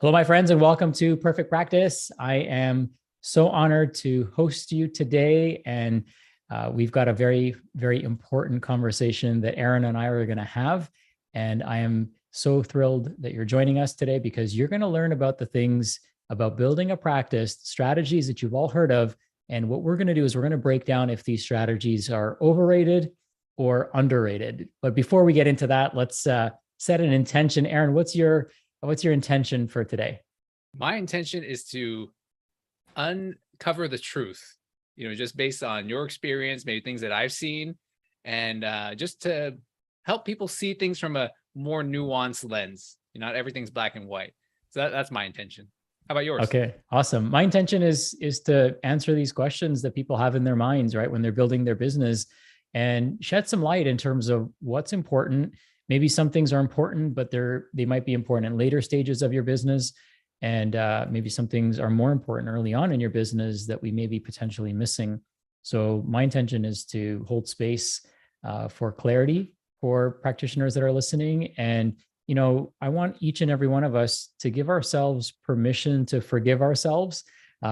Hello, my friends, and welcome to Perfect Practice. I am so honored to host you today, and we've got a very, very important conversation that Aron and I are going to have. And I am so thrilled that you're joining us today because you're going to learn about the things about building a practice, strategies that you've all heard of. And what we're going to do is we're going to break down if these strategies are overrated or underrated. But before we get into that, let's set an intention. Aron, what's your intention for today? My intention is to uncover the truth, just based on your experience, maybe things that I've seen, and just to help people see things from a more nuanced lens. Not everything's black and white. So that's my intention. How about yours? Okay, awesome. My intention is to answer these questions that people have in their minds, right, when they're building their business, and shed some light in terms of what's important. Maybe some things are important, but they might be important in later stages of your business. And maybe some things are more important early on in your business that we may be potentially missing. So my intention is to hold space for clarity for practitioners that are listening. And, I want each and every one of us to give ourselves permission to forgive ourselves.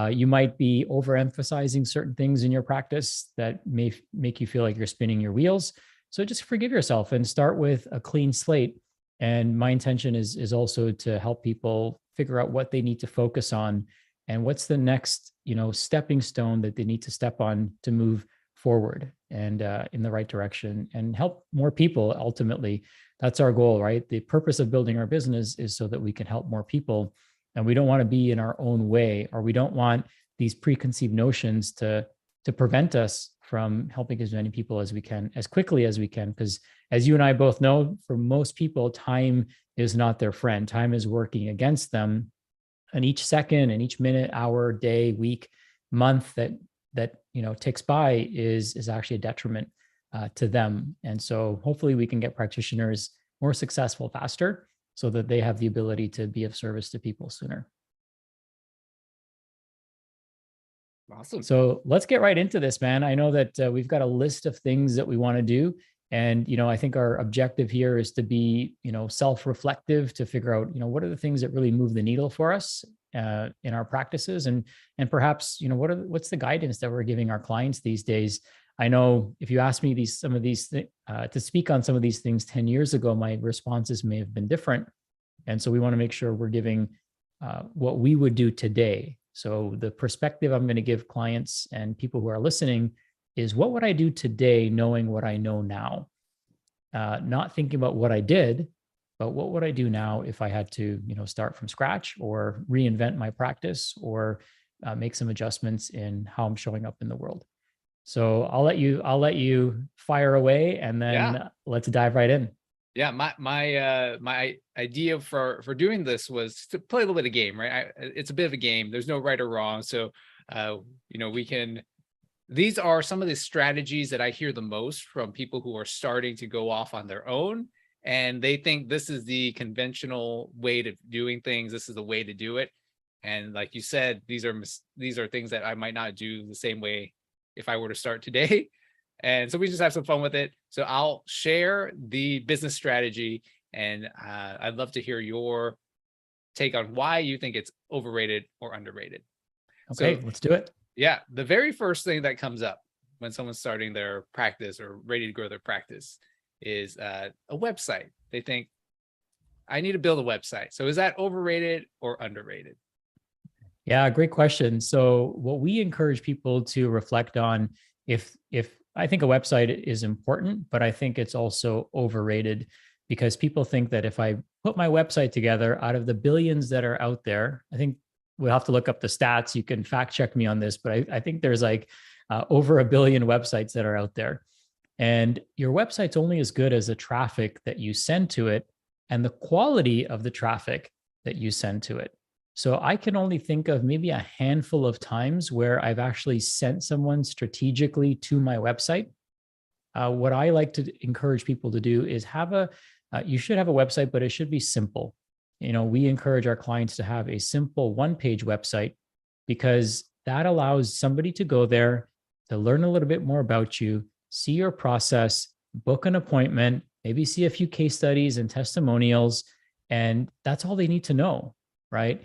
You might be overemphasizing certain things in your practice that may make you feel like you're spinning your wheels. So just forgive yourself and start with a clean slate. And my intention is also to help people figure out what they need to focus on and what's the next, stepping stone that they need to step on to move forward and in the right direction and help more people. Ultimately, that's our goal, right? The purpose of building our business is so that we can help more people. And we don't want to be in our own way, or we don't want these preconceived notions to prevent us from helping as many people as we can, as quickly as we can. Because as you and I both know, for most people, time is not their friend. Time is working against them. And each second and each minute, hour, day, week, month that ticks by is actually a detriment to them. And so hopefully we can get practitioners more successful faster so that they have the ability to be of service to people sooner. Awesome. So let's get right into this, man. I know that we've got a list of things that we want to do. And, I think our objective here is to be, self-reflective, to figure out, what are the things that really move the needle for us in our practices, and perhaps, what's the guidance that we're giving our clients these days. I know if you asked me to speak on some of these things 10 years ago, my responses may have been different. And so we want to make sure we're giving what we would do today. So the perspective I'm going to give clients and people who are listening is, what would I do today knowing what I know now? Not thinking about what I did, but what would I do now if I had to, start from scratch or reinvent my practice or make some adjustments in how I'm showing up in the world. So I'll let you fire away, and then let's dive right in. Yeah, my idea for doing this was to play a little bit of game, right? It's a bit of a game. There's no right or wrong. So these are some of the strategies that I hear the most from people who are starting to go off on their own, and they think this is the conventional way to doing things. This is the way to do it. And like you said, these are things that I might not do the same way if I were to start today. And so we just have some fun with it. So I'll share the business strategy, and I'd love to hear your take on why you think it's overrated or underrated. Okay, let's do it. Yeah, the very first thing that comes up when someone's starting their practice or ready to grow their practice is a website. They think, I need to build a website. So is that overrated or underrated? Yeah, great question. So what we encourage people to reflect on, if I think a website is important, but I think it's also overrated, because people think that if I put my website together, out of the billions that are out there, I think we'll have to look up the stats. You can fact check me on this, but I think there's like over 1 billion websites that are out there. And your website's only as good as the traffic that you send to it and the quality of the traffic that you send to it. So I can only think of maybe a handful of times where I've actually sent someone strategically to my website. What I like to encourage people to do is you should have a website, but it should be simple. We encourage our clients to have a simple one-page website, because that allows somebody to go there to learn a little bit more about you, see your process, book an appointment, maybe see a few case studies and testimonials, and that's all they need to know. right?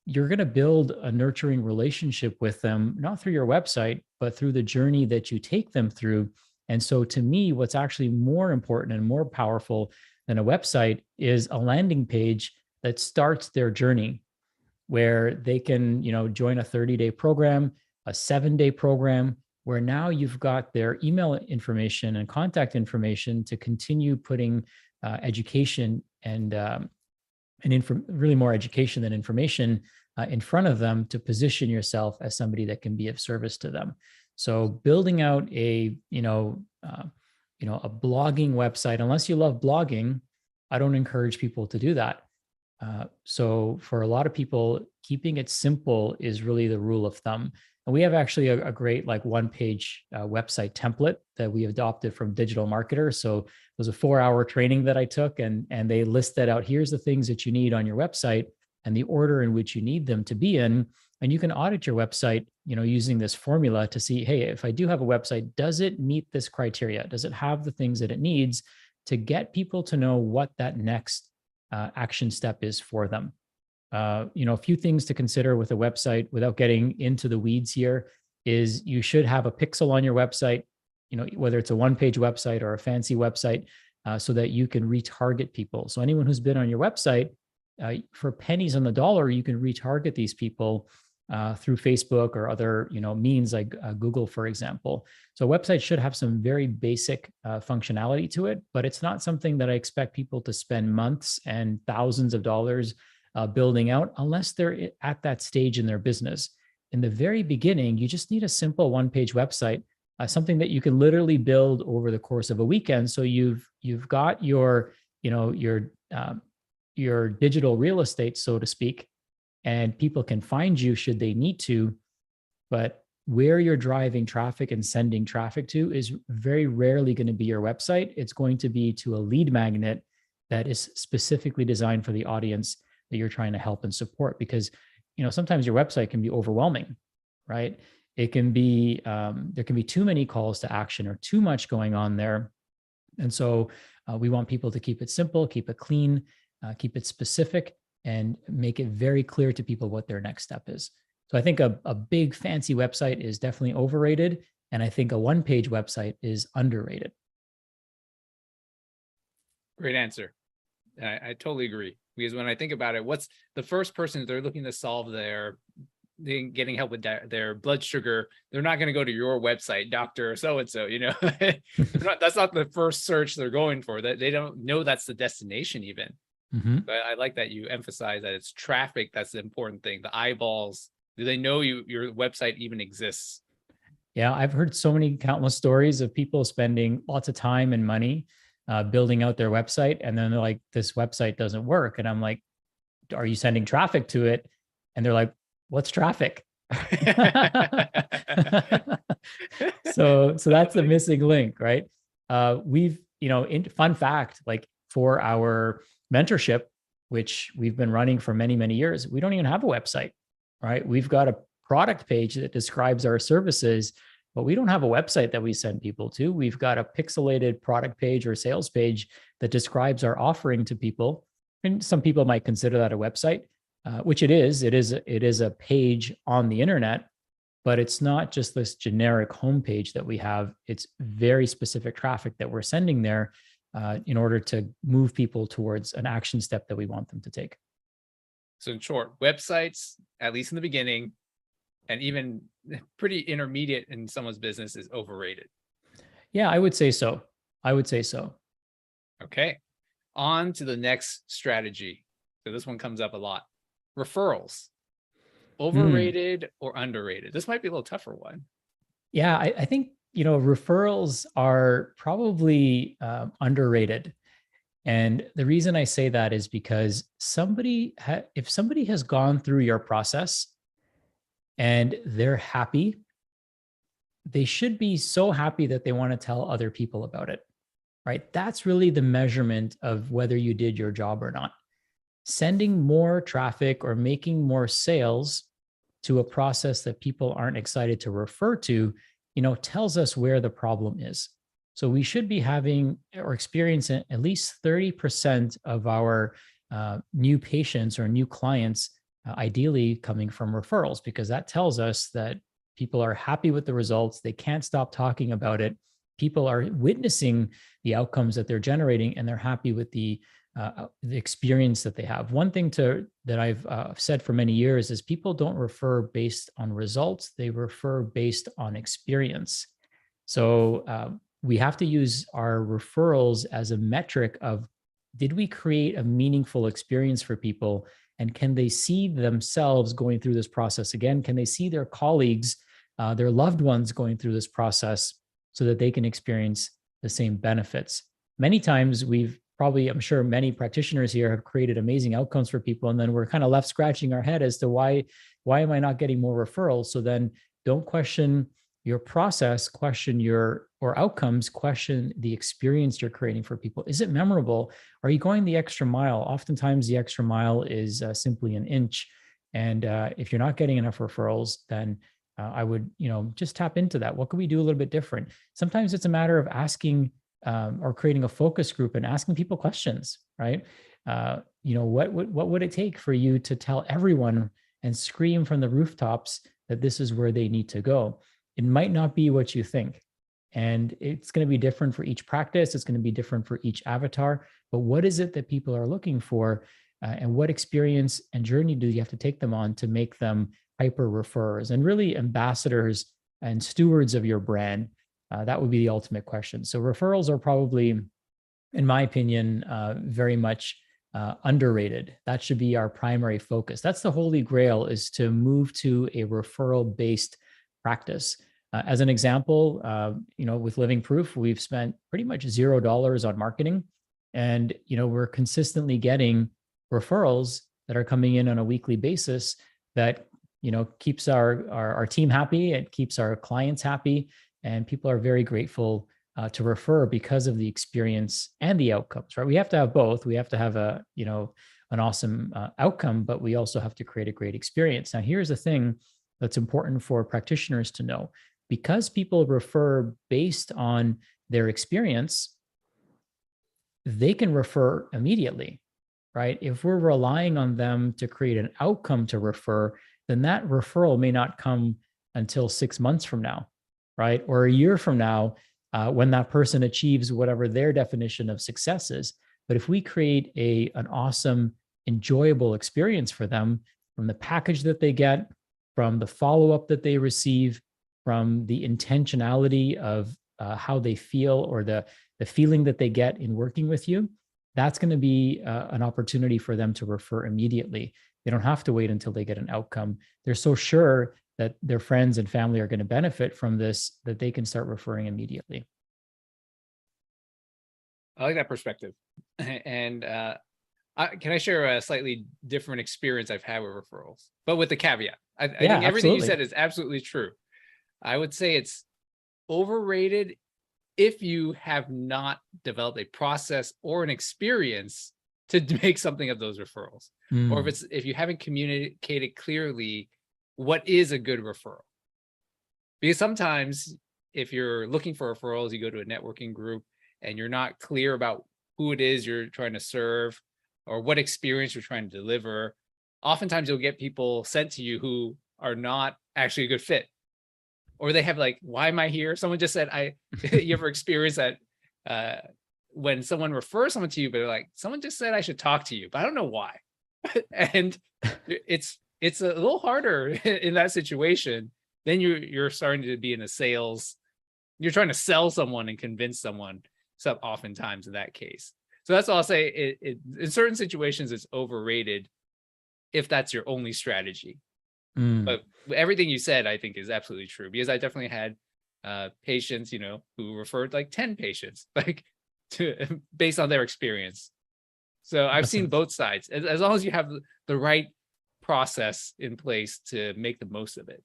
You're going to build a nurturing relationship with them, not through your website, but through the journey that you take them through. And so to me, what's actually more important and more powerful than a website is a landing page that starts their journey, where they can, join a 30-day program, a 7-day program, where now you've got their email information and contact information to continue putting education and really more education than information in front of them, to position yourself as somebody that can be of service to them. So building out a blogging website, unless you love blogging, I don't encourage people to do that. So for a lot of people, keeping it simple is really the rule of thumb. And we have actually a great one-page website template that we adopted from Digital Marketer. So it was a 4-hour training that I took, and they listed out, here's the things that you need on your website and the order in which you need them to be in. And you can audit your website, using this formula to see, hey, if I do have a website, does it meet this criteria? Does it have the things that it needs to get people to know what that next action step is for them? A few things to consider with a website without getting into the weeds here is you should have a pixel on your website, whether it's a one-page website or a fancy website, so that you can retarget people. So anyone who's been on your website, for pennies on the dollar, you can retarget these people through Facebook or other, means like Google, for example. So a website should have some very basic functionality to it, but it's not something that I expect people to spend months and thousands of dollars building out unless they're at that stage in their business. In the very beginning, you just need a simple one-page website, something that you can literally build over the course of a weekend. So you've got your digital real estate, so to speak, and people can find you should they need to. But where you're driving traffic and sending traffic to is very rarely going to be your website. It's going to be to a lead magnet that is specifically designed for the audience that you're trying to help and support. Because sometimes your website can be overwhelming, right? It can be there can be too many calls to action or too much going on there. And so we want people to keep it simple, keep it clean, keep it specific, and make it very clear to people what their next step is. So I think a big fancy website is definitely overrated. And I think a one-page website is underrated. Great answer. I totally agree. Because when I think about it, what's the first person they're looking to solve getting help with their blood sugar, they're not going to go to your website, Dr. So-and-so, that's not the first search they're going for. That they don't know that's the destination even. Mm-hmm. But I like that you emphasize that it's traffic. That's the important thing. The eyeballs, do they know your website even exists? Yeah, I've heard so many countless stories of people spending lots of time and money building out their website. And then they're like, this website doesn't work. And I'm like, are you sending traffic to it? And they're like, what's traffic? So that's the missing link, right? We've, fun fact, for our mentorship, which we've been running for many, many years, we don't even have a website, right? We've got a product page that describes our services, but we don't have a website that we send people to. We've got a pixelated product page or sales page that describes our offering to people. And some people might consider that a website, which it is. It is a page on the internet, but it's not just this generic homepage that we have. It's very specific traffic that we're sending there in order to move people towards an action step that we want them to take. So in short, websites, at least in the beginning, and even pretty intermediate in someone's business, is overrated. Yeah, I would say so. Okay. On to the next strategy. So this one comes up a lot. Referrals. Overrated or underrated? This might be a little tougher one. Yeah, I think, referrals are probably underrated. And the reason I say that is because if somebody has gone through your process and they're happy, they should be so happy that they want to tell other people about it, right? That's really the measurement of whether you did your job or not. Sending more traffic or making more sales to a process that people aren't excited to refer to, tells us where the problem is. So we should be having or experiencing at least 30% of our new patients or new clients ideally coming from referrals, because that tells us that people are happy with the results. They can't stop talking about it. People are witnessing the outcomes that they're generating, and they're happy with the experience that they have. One thing that I've said for many years is people don't refer based on results; they refer based on experience. So we have to use our referrals as a metric of, did we create a meaningful experience for people, and can they see themselves going through this process again? Can they see their colleagues, their loved ones going through this process, so that they can experience the same benefits? Many times I'm sure many practitioners here have created amazing outcomes for people, and then we're kind of left scratching our head as to why am I not getting more referrals? So then don't question your process, question your outcomes, question the experience you're creating for people. Is it memorable? Are you going the extra mile? Oftentimes the extra mile is simply an inch. And if you're not getting enough referrals, then I would, just tap into that. What could we do a little bit different? Sometimes it's a matter of asking or creating a focus group and asking people questions, right? What would it take for you to tell everyone and scream from the rooftops that this is where they need to go? It might not be what you think. And it's going to be different for each practice. It's going to be different for each avatar. But what is it that people are looking for? And what experience and journey do you have to take them on to make them hyper referrers and really ambassadors and stewards of your brand? That would be the ultimate question. So referrals are probably, in my opinion, very much underrated. That should be our primary focus. That's the holy grail, is to move to a referral-based practice. As an example, with Living Proof, we've spent pretty much $0 on marketing, and we're consistently getting referrals that are coming in on a weekly basis that keeps our team happy. It keeps our clients happy, and people are very grateful to refer because of the experience and the outcomes. Right? We have to have both. We have to have an awesome outcome, but we also have to create a great experience. Now, here's the thing that's important for practitioners to know. Because people refer based on their experience, they can refer immediately, right? If we're relying on them to create an outcome to refer, then that referral may not come until 6 months from now, right? Or a year from now, when that person achieves whatever their definition of success is. But if we create an awesome, enjoyable experience for them, from the package that they get, from the follow-up that they receive, from the intentionality of how they feel, or the feeling that they get in working with you, that's going to be an opportunity for them to refer immediately. They don't have to wait until they get an outcome. They're so sure that their friends and family are going to benefit from this that they can start referring immediately. I like that perspective. And can I share a slightly different experience I've had with referrals, but with the caveat? I think everything absolutely. you said is absolutely true. I would say it's overrated if you have not developed a process or an experience to make something of those referrals, or if you haven't communicated clearly what is a good referral. Because sometimes if you're looking for referrals, you go to a networking group and you're not clear about who it is you're trying to serve or what experience you're trying to deliver. Oftentimes you'll get people sent to you who are not actually a good fit. Or they have like, why am I here? Someone just said, you ever experience that when someone refers someone to you, but they're like, someone just said I should talk to you, but I don't know why. And it's a little harder in that situation. Then you're starting to be in a sales. You're trying to sell someone and convince someone. So oftentimes in that case. So that's all I'll say. In certain situations, it's overrated if that's your only strategy. But everything you said, I think, is absolutely true, because I definitely had patients, who referred like 10 patients, like based on their experience. So I've seen both sides, as long as you have the right process in place to make the most of it.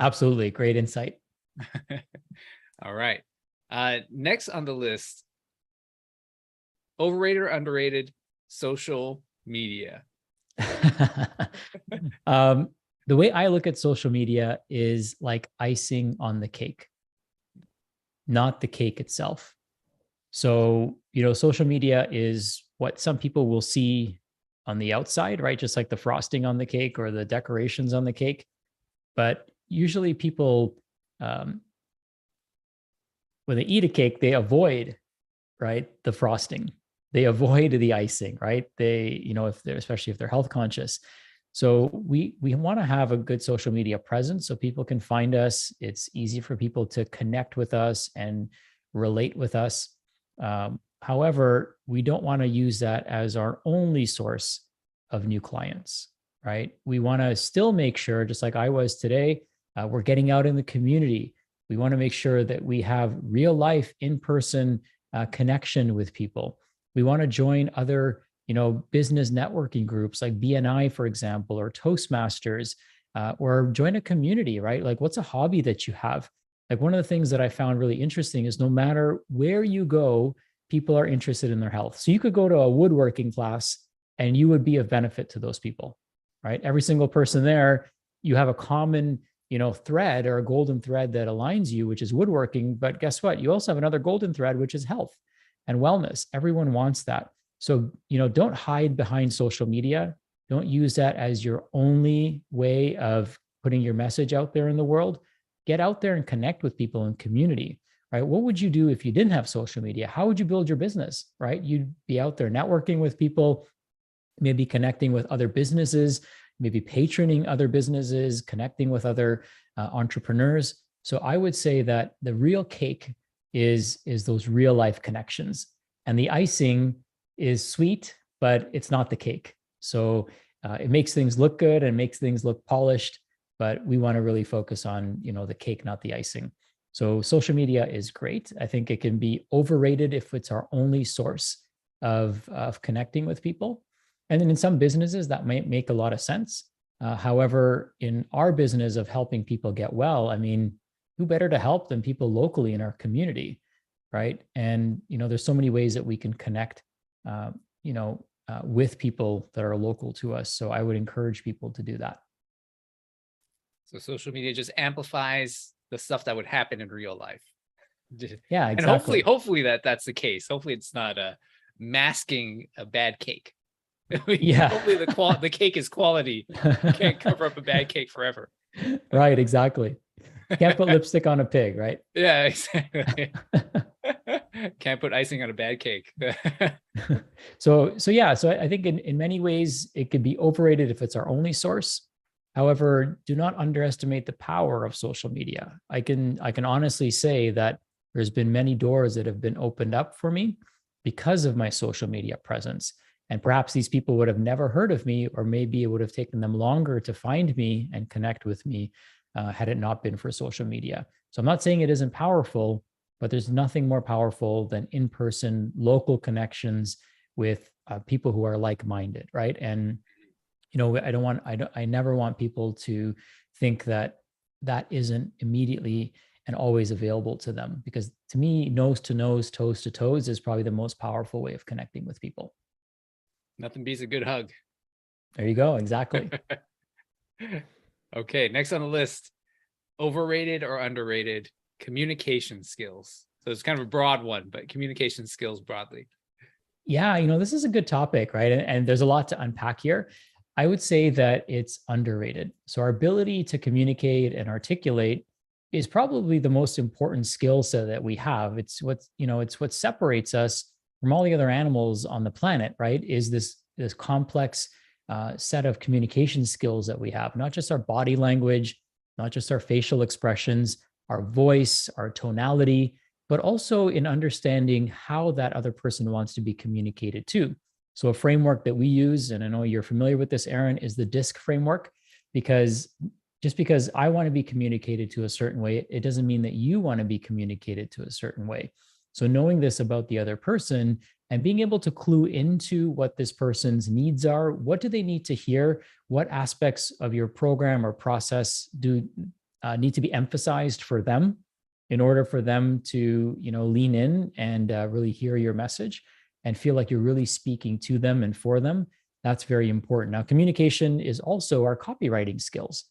Absolutely. Great insight. All right. Next on the list, overrated or underrated social media. The way I look at social media is like icing on the cake, not the cake itself. So, social media is what some people will see on the outside, right? Just like the frosting on the cake or the decorations on the cake. But usually people, when they eat a cake, they avoid, right, the frosting. They avoid the icing, right? They, if they're, especially if they're health conscious. So we want to have a good social media presence so people can find us. It's easy for people to connect with us and relate with us. However, we don't want to use that as our only source of new clients, right? We want to still make sure, just like I was today, we're getting out in the community. We want to make sure that we have real life in-person connection with people. We want to join other business networking groups like BNI, for example, or Toastmasters, or join a community, right? Like, what's a hobby that you have? Like, one of the things that I found really interesting is no matter where you go, people are interested in their health. So you could go to a woodworking class and you would be of benefit to those people, right? Every single person there, you have a common, thread or a golden thread that aligns you, which is woodworking. But guess what? You also have another golden thread, which is health and wellness. Everyone wants that. So, don't hide behind social media. Don't use that as your only way of putting your message out there in the world. Get out there and connect with people in community, right? What would you do if you didn't have social media? How would you build your business, right? You'd be out there networking with people, maybe connecting with other businesses, maybe patroning other businesses, connecting with other entrepreneurs. So I would say that the real cake is those real life connections, and the icing is sweet, but it's not the cake. So it makes things look good and makes things look polished, but we want to really focus on, the cake, not the icing. So social media is great. I think it can be overrated if it's our only source of connecting with people. And then in some businesses that might make a lot of sense. However, in our business of helping people get well, I mean, who better to help than people locally in our community, right? And, there's so many ways that we can connect, with people that are local to us. So I would encourage people to do that. So social media just amplifies the stuff that would happen in real life. Yeah, And exactly. hopefully that's the case. Hopefully it's not masking a bad cake. Yeah. Hopefully the cake is quality. You can't cover up a bad cake forever. Right, exactly. Can't put lipstick on a pig, right? Yeah, exactly. Can't put icing on a bad cake. So I think in many ways it could be overrated if it's our only source. However, do not underestimate the power of social media. I can honestly say that there's been many doors that have been opened up for me because of my social media presence. And perhaps these people would have never heard of me, or maybe it would have taken them longer to find me and connect with me had it not been for social media. So I'm not saying it isn't powerful, but there's nothing more powerful than in-person local connections with people who are like-minded, right? And I never want people to think that that isn't immediately and always available to them, because to me, nose to nose, toes to toes is probably the most powerful way of connecting with people. Nothing beats a good hug. There you go. Exactly. Okay, next on the list, overrated or underrated communication skills. So it's kind of a broad one, but communication skills broadly. Yeah, this is a good topic, right? And there's a lot to unpack here. I would say that it's underrated. So our ability to communicate and articulate is probably the most important skill set that we have. It's what separates us from all the other animals on the planet, right? Is this complex set of communication skills that we have, not just our body language, not just our facial expressions, our voice, our tonality, but also in understanding how that other person wants to be communicated to. So a framework that we use, and I know you're familiar with this, Aron, is the DISC framework, because just because I want to be communicated to a certain way, it doesn't mean that you want to be communicated to a certain way. So knowing this about the other person and being able to clue into what this person's needs are, what do they need to hear? What aspects of your program or process do need to be emphasized for them in order for them to, lean in and really hear your message and feel like you're really speaking to them and for them? That's very important. Now, communication is also our copywriting skills.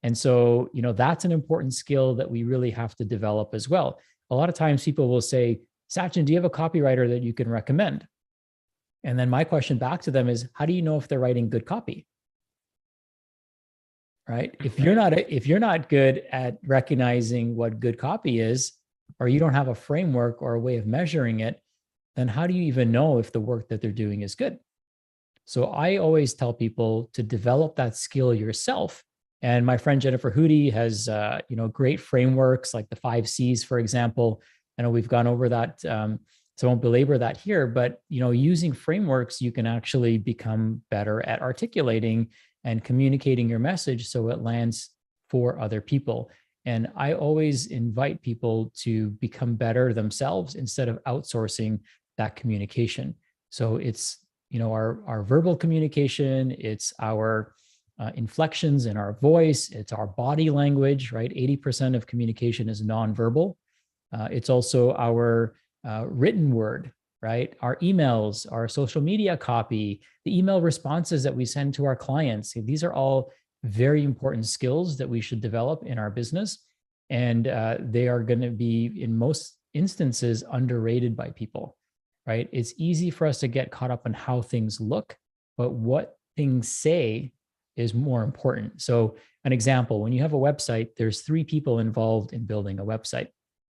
And so, that's an important skill that we really have to develop as well. A lot of times people will say, Sachin, do you have a copywriter that you can recommend? And then my question back to them is, how do you know if they're writing good copy? Right? If you're not good at recognizing what good copy is, or you don't have a framework or a way of measuring it, then how do you even know if the work that they're doing is good? So I always tell people to develop that skill yourself. And my friend Jennifer Hootie has, great frameworks like the 5 C's, for example. I know we've gone over that, so I won't belabor that here. But using frameworks, you can actually become better at articulating and communicating your message so it lands for other people. And I always invite people to become better themselves instead of outsourcing that communication. So it's our verbal communication, it's our inflections in our voice, it's our body language, right? 80% of communication is nonverbal. It's also our written word, right? Our emails, our social media copy, the email responses that we send to our clients. These are all very important skills that we should develop in our business. And they are going to be, in most instances, underrated by people, right? It's easy for us to get caught up on how things look, but what things say is more important. So an example, when you have a website, there's 3 people involved in building a website.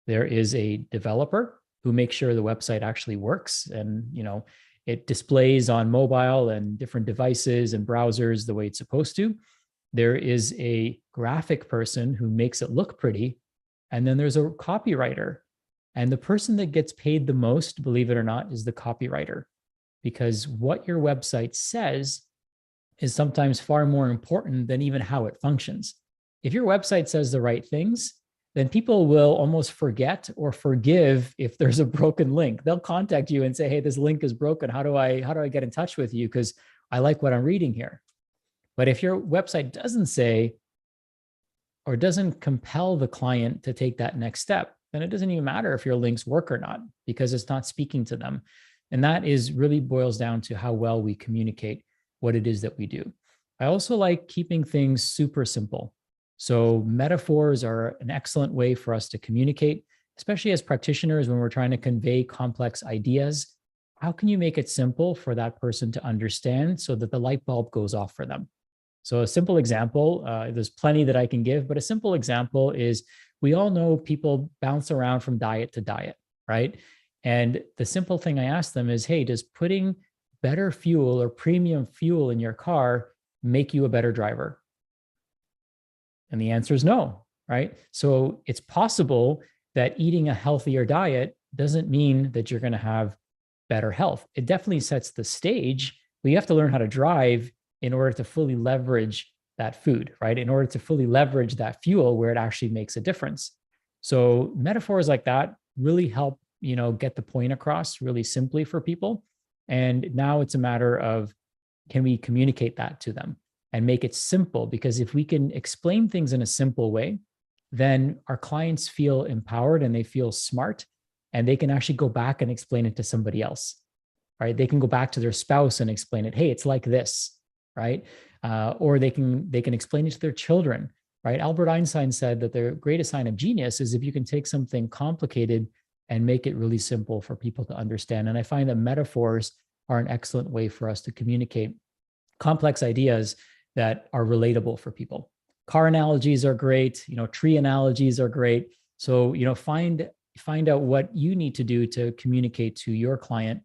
There is a developer who makes sure the website actually works and, it displays on mobile and different devices and browsers the way it's supposed to. There is a graphic person who makes it look pretty. And then there's a copywriter. And the person that gets paid the most, believe it or not, is the copywriter, because what your website says is sometimes far more important than even how it functions. If your website says the right things, then people will almost forget or forgive if there's a broken link. They'll contact you and say, hey, this link is broken. How do I get in touch with you? Because I like what I'm reading here. But if your website doesn't say or doesn't compel the client to take that next step, then it doesn't even matter if your links work or not, because it's not speaking to them. And that is really boils down to how well we communicate what it is that we do. I also like keeping things super simple. So metaphors are an excellent way for us to communicate, especially as practitioners when we're trying to convey complex ideas. How can you make it simple for that person to understand so that the light bulb goes off for them? So a simple example, there's plenty that I can give, but a simple example is we all know people bounce around from diet to diet, right? And the simple thing I ask them is, hey, does putting better fuel or premium fuel in your car make you a better driver? And the answer is no, right? So it's possible that eating a healthier diet doesn't mean that you're going to have better health. It definitely sets the stage, but you have to learn how to drive in order to fully leverage that food, right? In order to fully leverage that fuel where it actually makes a difference. So metaphors like that really help, get the point across really simply for people. And now it's a matter of, can we communicate that to them and make it simple? Because if we can explain things in a simple way, then our clients feel empowered and they feel smart, and they can actually go back and explain it to somebody else, right? They can go back to their spouse and explain it. Hey, it's like this, right? Or they can explain it to their children, right? Albert Einstein said that the greatest sign of genius is if you can take something complicated and make it really simple for people to understand. And I find that metaphors are an excellent way for us to communicate complex ideas that are relatable for people. Car analogies are great, tree analogies are great. So, find out what you need to do to communicate to your client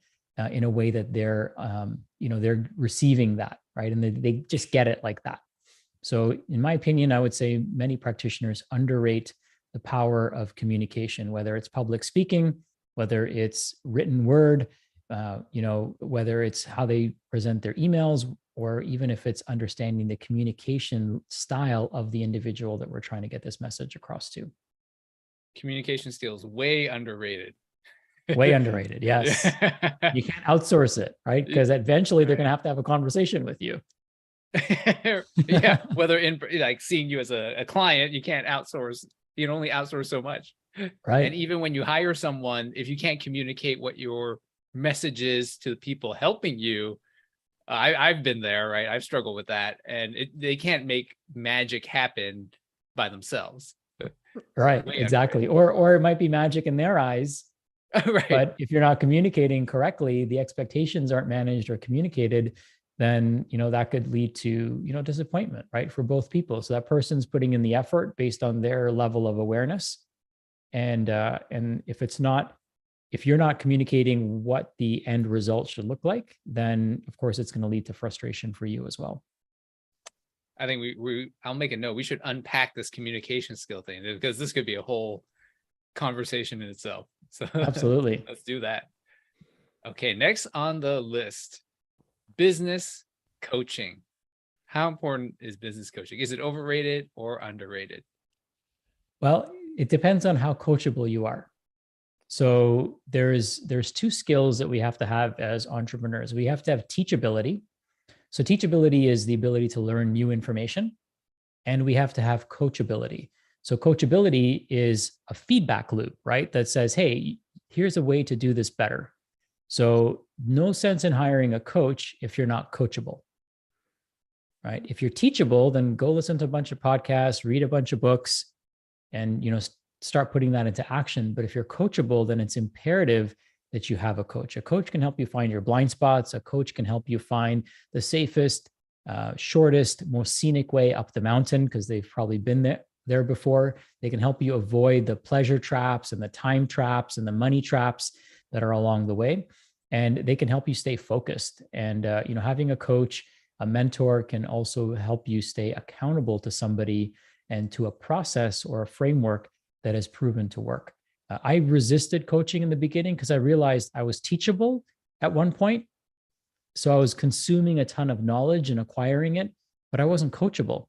in a way that they're receiving that, right? And they just get it like that. So in my opinion, I would say many practitioners underrate the power of communication, whether it's public speaking, whether it's written word, whether it's how they present their emails, or even if it's understanding the communication style of the individual that we're trying to get this message across to. Communication skills, way underrated. Way underrated. Yes. You can't outsource it, right? Because eventually they're going to have a conversation with you. Yeah. Whether in like seeing you as a client, you can't outsource. You can only outsource so much. Right. And even when you hire someone, if you can't communicate what your message is to the people helping you, I've been there, right? I've struggled with that, and they can't make magic happen by themselves. Right. Exactly. Or it might be magic in their eyes, Right. But if you're not communicating correctly, the expectations aren't managed or communicated, then, that could lead to, disappointment, right? For both people. So that person's putting in the effort based on their level of awareness. And if you're not communicating what the end result should look like, then of course it's going to lead to frustration for you as well. I think I'll make a note. We should unpack this communication skill thing, because this could be a whole conversation in itself. So Absolutely. let's do that. Okay, next on the list, business coaching. How important is business coaching? Is it overrated or underrated? Well, it depends on how coachable you are. So there's two skills that we have to have as entrepreneurs. We have to have teachability. So teachability is the ability to learn new information, and we have to have coachability. So coachability is a feedback loop, right? That says, hey, here's a way to do this better. So no sense in hiring a coach if you're not coachable, right? If you're teachable, then go listen to a bunch of podcasts, read a bunch of books, and start putting that into action. But if you're coachable, then it's imperative that you have a coach. A coach can help you find your blind spots. A coach can help you find the safest, shortest, most scenic way up the mountain, because they've probably been there before. They can help you avoid the pleasure traps and the time traps and the money traps that are along the way. And they can help you stay focused. And having a coach, a mentor, can also help you stay accountable to somebody and to a process or a framework that has proven to work. I resisted coaching in the beginning because I realized I was teachable at one point. So I was consuming a ton of knowledge and acquiring it, but I wasn't coachable.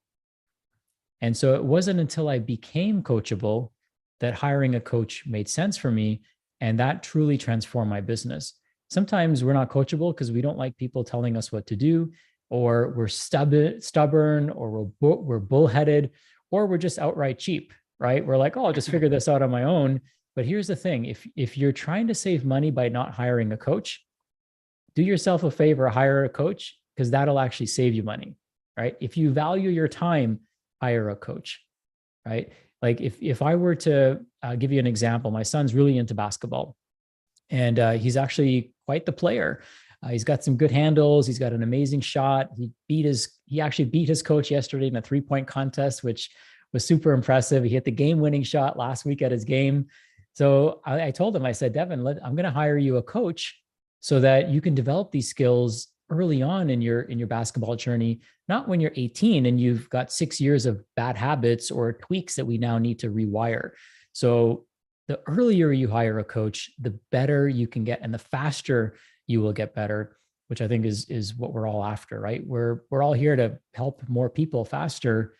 And so it wasn't until I became coachable that hiring a coach made sense for me. And that truly transformed my business. Sometimes we're not coachable because we don't like people telling us what to do, or we're stubborn, or we're bullheaded, or we're just outright cheap, right? We're like, oh, I'll just figure this out on my own. But here's the thing. If you're trying to save money by not hiring a coach, do yourself a favor, hire a coach, because that'll actually save you money, right? If you value your time, hire a coach, right? Like if I were to give you an example, my son's really into basketball, and he's actually quite the player. He's got some good handles. He's got an amazing shot. He actually beat his coach yesterday in a 3-point contest, which was super impressive. He hit the game-winning shot last week at his game. So I told him, I said, Devin, I'm going to hire you a coach so that you can develop these skills early on in your basketball journey, not when you're 18 and you've got 6 years of bad habits or tweaks that we now need to rewire. So the earlier you hire a coach, the better you can get, and the faster you will get better, which I think is what we're all after, right? We're all here to help more people faster.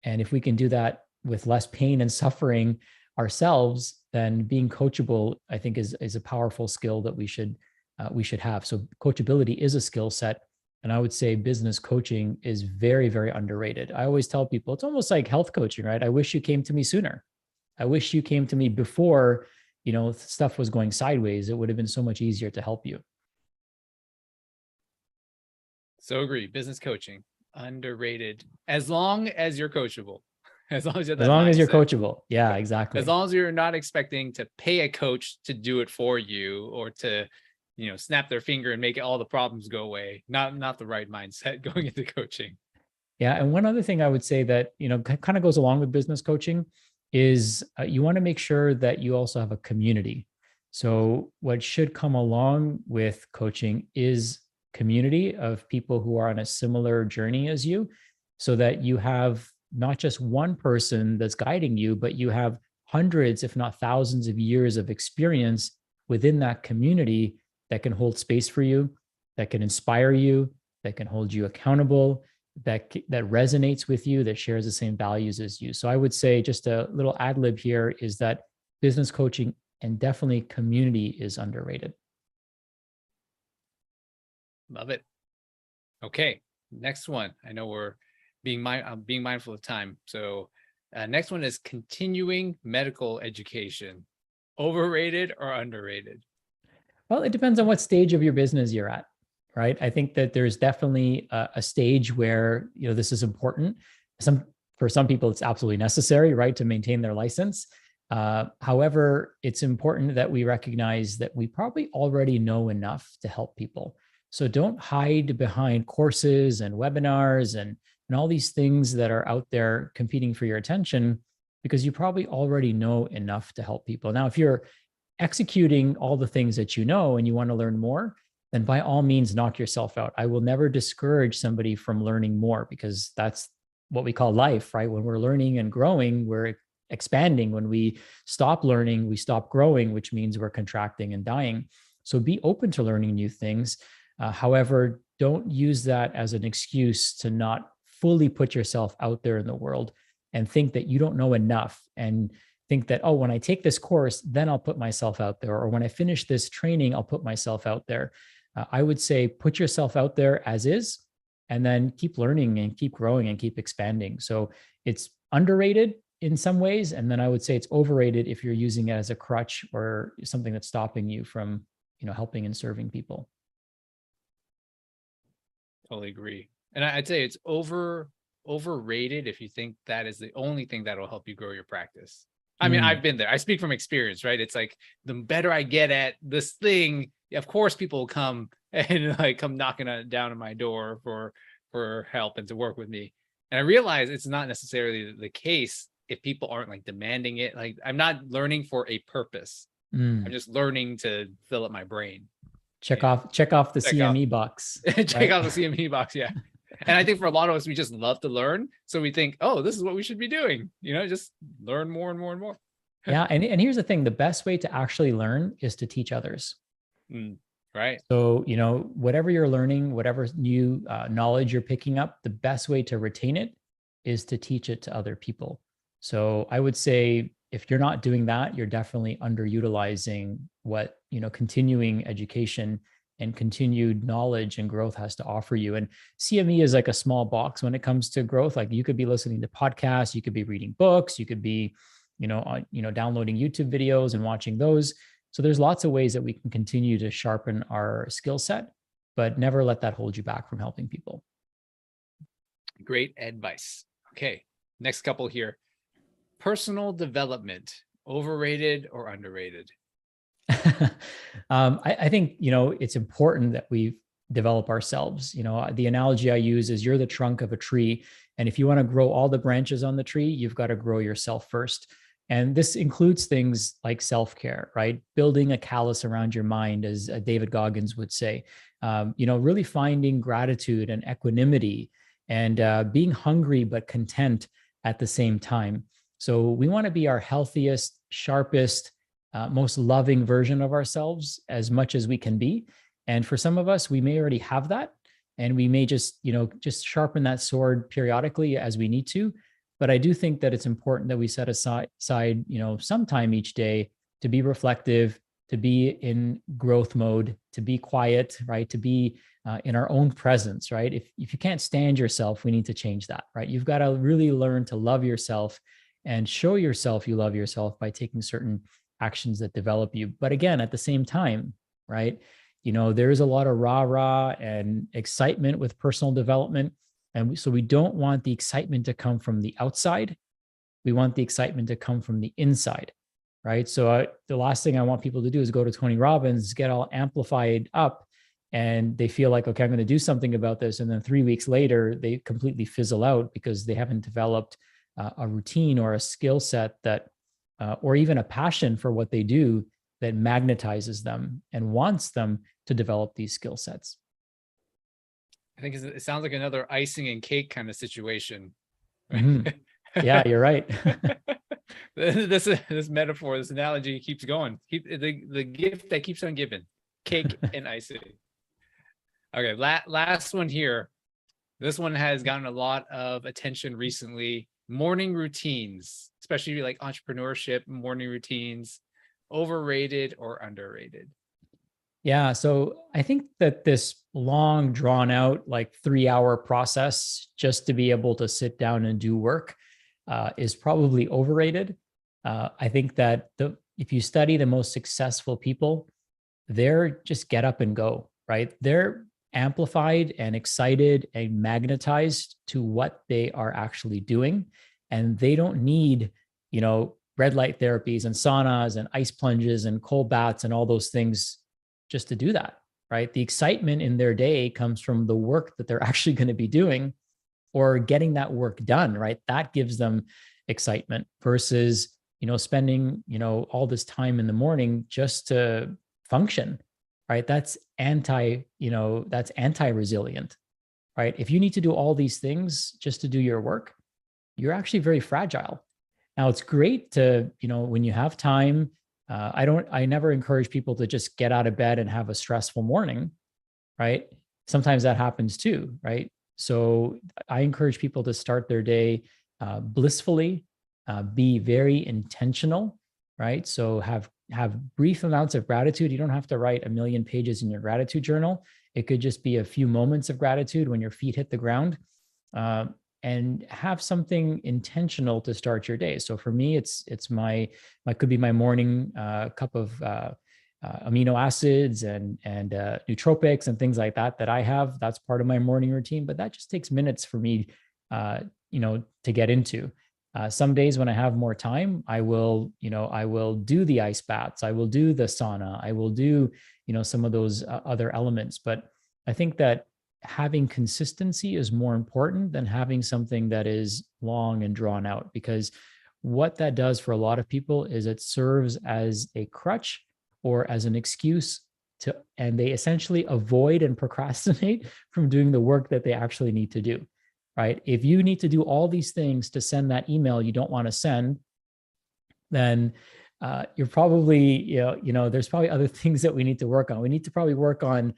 And if we can do that with less pain and suffering ourselves, then being coachable, I think, is a powerful skill that we should have. So coachability is a skill set. And I would say business coaching is very, very underrated. I always tell people it's almost like health coaching, right? I wish you came to me sooner. I wish you came to me before, stuff was going sideways. It would have been so much easier to help you. So agree. Business coaching, underrated. As long as you're coachable. As long as you're coachable. Yeah, exactly. As long as you're not expecting to pay a coach to do it for you, or to, snap their finger and make all the problems go away. Not the right mindset going into coaching. Yeah. And one other thing I would say that, kind of goes along with business coaching is you want to make sure that you also have a community. So what should come along with coaching is community of people who are on a similar journey as you, so that you have not just one person that's guiding you, but you have hundreds, if not thousands of years of experience within that community that can hold space for you, that can inspire you, that can hold you accountable, that resonates with you, that shares the same values as you. So I would say, just a little ad lib here, is that business coaching and definitely community is underrated. Love it. Okay, next one. I know we're being mindful of time. So next one is continuing medical education. Overrated or underrated? Well, it depends on what stage of your business you're at, right? I think that there's definitely a stage where, this is important. For some people, it's absolutely necessary, right, to maintain their license. However, it's important that we recognize that we probably already know enough to help people. So don't hide behind courses and webinars and all these things that are out there competing for your attention, because you probably already know enough to help people. Now, if you're executing all the things that you know and you want to learn more, then by all means, knock yourself out. I will never discourage somebody from learning more, because that's what we call life, right? When we're learning and growing, we're expanding. When we stop learning, we stop growing, which means we're contracting and dying. So be open to learning new things. However, don't use that as an excuse to not fully put yourself out there in the world and think that you don't know enough, and think that, oh, when I take this course, then I'll put myself out there. Or when I finish this training, I'll put myself out there. I would say put yourself out there as is, and then keep learning and keep growing and keep expanding. So it's underrated in some ways. And then I would say it's overrated if you're using it as a crutch or something that's stopping you from, helping and serving people. Totally agree. And I'd say it's overrated if you think that is the only thing that'll help you grow your practice. I mean, I've been there. I speak from experience, right? It's like the better I get at this thing, of course, people will come and come knocking down on my door for help and to work with me. And I realize it's not necessarily the case if people aren't demanding it. I'm not learning for a purpose. I'm just learning to fill up my brain. Check off the CME box. Check out the CME box. Yeah. And I think for a lot of us, we just love to learn. So we think, oh, this is what we should be doing. Just learn more and more and more. Yeah. And here's the thing. The best way to actually learn is to teach others. Right. So, whatever you're learning, whatever new knowledge you're picking up, the best way to retain it is to teach it to other people. So I would say if you're not doing that, you're definitely underutilizing what, continuing education and continued knowledge and growth has to offer you. And CME is like a small box when it comes to growth. You could be listening to podcasts, you could be reading books, you could be, downloading YouTube videos and watching those. So there's lots of ways that we can continue to sharpen our skill set, but never let that hold you back from helping people. Great advice. Okay, next couple here. Personal development, overrated or underrated? I think, it's important that we develop ourselves. The analogy I use is you're the trunk of a tree. And if you want to grow all the branches on the tree, you've got to grow yourself first. And this includes things like self-care, right? Building a callus around your mind, as David Goggins would say, really finding gratitude and equanimity and being hungry but content at the same time. So we want to be our healthiest, sharpest, most loving version of ourselves as much as we can be. And for some of us, we may already have that, and we may just sharpen that sword periodically as we need to. But I do think that it's important that we set aside, some time each day to be reflective, to be in growth mode, to be quiet, right? To be in our own presence, right? If you can't stand yourself, we need to change that, right? You've got to really learn to love yourself and show yourself you love yourself by taking certain actions that develop you. But again, at the same time, right? There is a lot of rah-rah and excitement with personal development. And so we don't want the excitement to come from the outside. We want the excitement to come from the inside, right? So the last thing I want people to do is go to Tony Robbins, get all amplified up, and they feel like, okay, I'm going to do something about this. And then 3 weeks later, they completely fizzle out because they haven't developed a routine or a skill set that, or even a passion for what they do that magnetizes them and wants them to develop these skill sets. I think it sounds like another icing and cake kind of situation. Yeah, you're right. This metaphor, this analogy keeps going. Keep the gift that keeps on giving, cake and icing. Okay, last one here. This one has gotten a lot of attention recently. Morning routines, especially like entrepreneurship, morning routines, overrated or underrated? Yeah. So I think that this long, drawn out, 3-hour process just to be able to sit down and do work is probably overrated. I think that if you study the most successful people, they're just get up and go, right? They're amplified and excited and magnetized to what they are actually doing. And they don't need, red light therapies and saunas and ice plunges and cold baths and all those things just to do that, right? The excitement in their day comes from the work that they're actually going to be doing or getting that work done, right? That gives them excitement versus, spending, all this time in the morning just to function, right? That's anti-resilient, right? If you need to do all these things just to do your work, you're actually very fragile. Now it's great to, when you have time, I never encourage people to just get out of bed and have a stressful morning, right? Sometimes that happens too, right? So I encourage people to start their day blissfully, be very intentional, right? So have brief amounts of gratitude. You don't have to write a million pages in your gratitude journal. It could just be a few moments of gratitude when your feet hit the ground, and have something intentional to start your day. So for me, it's could be my morning cup of amino acids and nootropics and things like that I have. That's part of my morning routine, but that just takes minutes for me, to get into. Some days when I have more time, I will do the ice baths, I will do the sauna, I will do, some of those other elements. But I think that having consistency is more important than having something that is long and drawn out, because what that does for a lot of people is it serves as a crutch or as an excuse and they essentially avoid and procrastinate from doing the work that they actually need to do, right? If you need to do all these things to send that email you don't want to send, then you're probably, there's probably other things that we need to work on. We need to probably work on,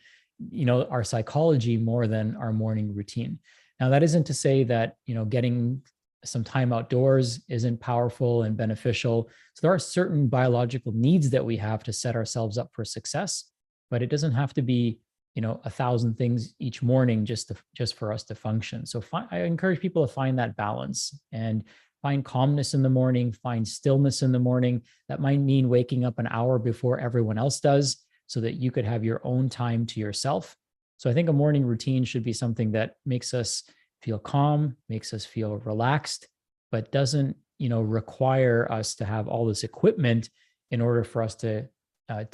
our psychology more than our morning routine. Now, that isn't to say that, getting some time outdoors isn't powerful and beneficial. So there are certain biological needs that we have to set ourselves up for success, but it doesn't have to be, 1,000 things each morning just for us to function. So I encourage people to find that balance and find calmness in the morning, find stillness in the morning. That might mean waking up an hour before everyone else does, so that you could have your own time to yourself. So I think a morning routine should be something that makes us feel calm, makes us feel relaxed, but doesn't, require us to have all this equipment in order for us to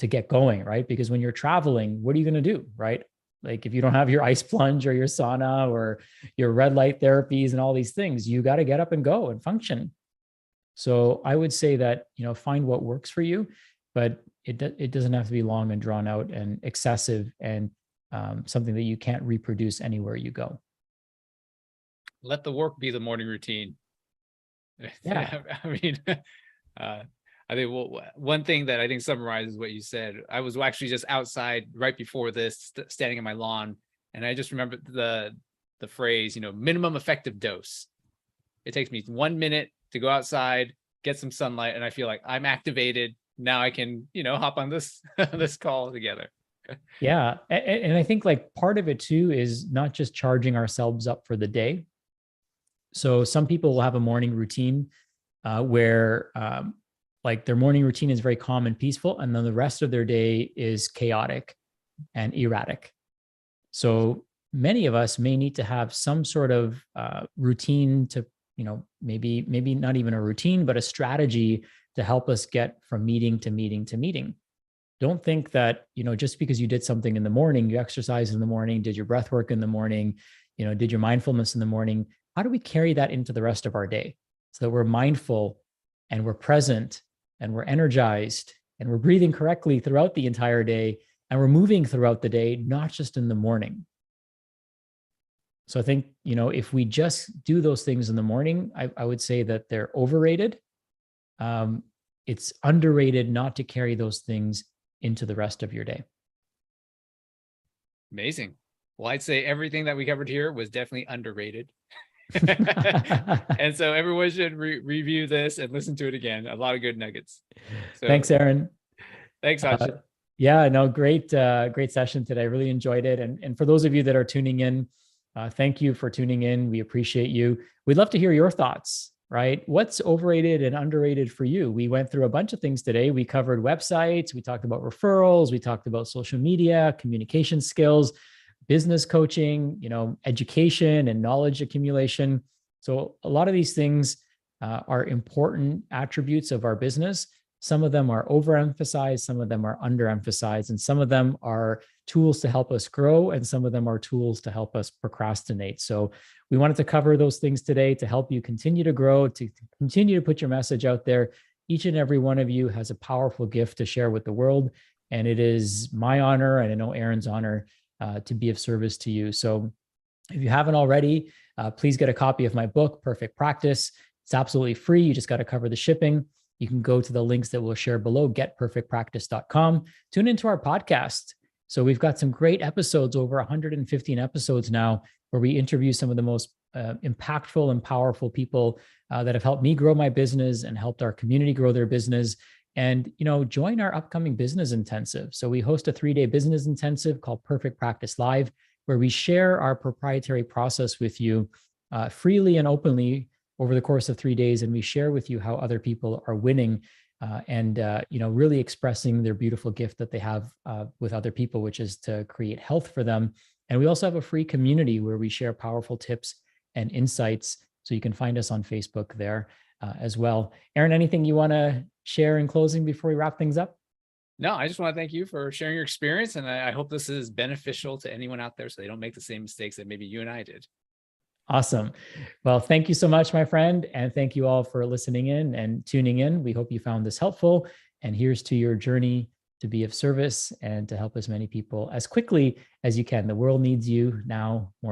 get going, right? Because when you're traveling, what are you going to do, right? Like if you don't have your ice plunge or your sauna or your red light therapies and all these things, you got to get up and go and function. So I would say that, find what works for you, but it doesn't have to be long and drawn out and excessive and something that you can't reproduce anywhere you go. Let the work be the morning routine. Yeah. I mean, I think one thing that I think summarizes what you said, I was actually just outside right before this, standing on my lawn, and I just remembered the phrase, minimum effective dose. It takes me 1 minute to go outside, get some sunlight, and I feel like I'm activated. Now I can, hop on this this call together. Yeah. And I think like part of it too is not just charging ourselves up for the day. So some people will have a morning routine where like their morning routine is very calm and peaceful, and then the rest of their day is chaotic and erratic. So many of us may need to have some sort of routine to, maybe not even a routine, but a strategy to help us get from meeting to meeting to meeting. Don't think that, just because you did something in the morning, you exercised in the morning, did your breath work in the morning, did your mindfulness in the morning. How do we carry that into the rest of our day so that we're mindful and we're present and we're energized and we're breathing correctly throughout the entire day and we're moving throughout the day, not just in the morning? So I think, if we just do those things in the morning, I would say that they're overrated. It's underrated not to carry those things into the rest of your day. Amazing. Well, I'd say everything that we covered here was definitely underrated. And so everyone should review this and listen to it again. A lot of good nuggets. So, thanks, Aron. Thanks, Sachin. Yeah, no, great session today. I really enjoyed it. And for those of you that are tuning in, thank you for tuning in. We appreciate you. We'd love to hear your thoughts, right? What's overrated and underrated for you? We went through a bunch of things today. We covered websites. We talked about referrals. We talked about social media, communication skills, business coaching, education and knowledge accumulation. So a lot of these things are important attributes of our business. Some of them are overemphasized, some of them are underemphasized, and some of them are tools to help us grow, and some of them are tools to help us procrastinate. So we wanted to cover those things today to help you continue to grow, to continue to put your message out there. Each and every one of you has a powerful gift to share with the world. And it is my honor, and I know Aron's honor, to be of service to you. So if you haven't already, please get a copy of my book, Perfect Practice. It's absolutely free. You just got to cover the shipping. You can go to the links that we'll share below, getperfectpractice.com. Tune into our podcast. So we've got some great episodes, over 115 episodes now, where we interview some of the most impactful and powerful people that have helped me grow my business and helped our community grow their business. And, join our upcoming business intensive. So we host a 3-day business intensive called Perfect Practice Live, where we share our proprietary process with you freely and openly over the course of 3 days. And we share with you how other people are winning and really expressing their beautiful gift that they have with other people, which is to create health for them. And we also have a free community where we share powerful tips and insights. So you can find us on Facebook there as well. Aron, anything you want to share in closing before we wrap things up? No, I just want to thank you for sharing your experience. And I hope this is beneficial to anyone out there so they don't make the same mistakes that maybe you and I did. Awesome. Well, thank you so much, my friend. And thank you all for listening in and tuning in. We hope you found this helpful. And here's to your journey to be of service and to help as many people as quickly as you can. The world needs you now more